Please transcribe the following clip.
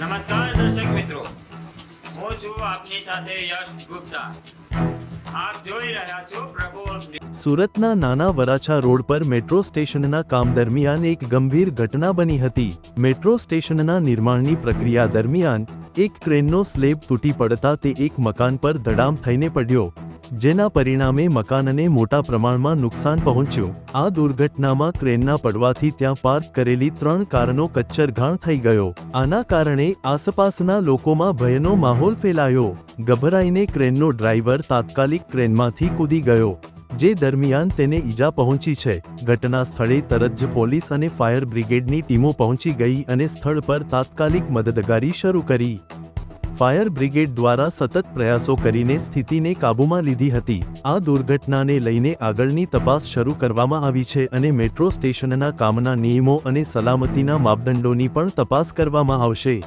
નમસ્કાર દર્શક મિત્રો, હું છું આપની સાથે યશ ગુપ્તા. આપ જોઈ રહ્યા છો પ્રભુ ન્યૂઝ. સુરતના નાના વરાછા રોડ પર મેટ્રો સ્ટેશનના કામ દરમિયાન એક ગંભીર ઘટના બની હતી. મેટ્રો સ્ટેશનના નિર્માણની પ્રક્રિયા દરમિયાન એક ક્રેનનો સ્લેબ તૂટી પડતા તે એક મકાન પર ધડામ થઈને પડ્યો, જેના પરિણામે મકાનને મોટા પ્રમાણમાં નુકસાન પહોંચ્યું. આ દુર્ઘટનામાં ક્રેનના પડવાથી ત્યાં પાર્ક કરેલી 3 કારનો કચ્ચરઘાણ થઈ ગયો. આના કારણે આસપાસના લોકોમાં ભયનો માહોલ ફેલાયો. ગભરાઈને ક્રેનનો ડ્રાઈવર તાત્કાલિક ક્રેનમાંથી કૂદી ગયો, જે દરમિયાન તેને ઈજા પહોંચી છે. ઘટના સ્થળે તરત જ પોલીસ અને ફાયર બ્રિગેડની ટીમો પહોંચી ગઈ અને સ્થળ પર તાત્કાલિક મદદગારી શરૂ કરી. ફાયર બ્રિગેડ દ્વારા સતત પ્રયાસો કરીને સ્થિતિને કાબૂમાં લીધી હતી. આ દુર્ઘટનાને લઈને આગળની તપાસ શરૂ કરવામાં આવી છે અને મેટ્રો સ્ટેશનના કામના નિયમો અને સલામતીના માપદંડોની પણ તપાસ કરવામાં આવશે.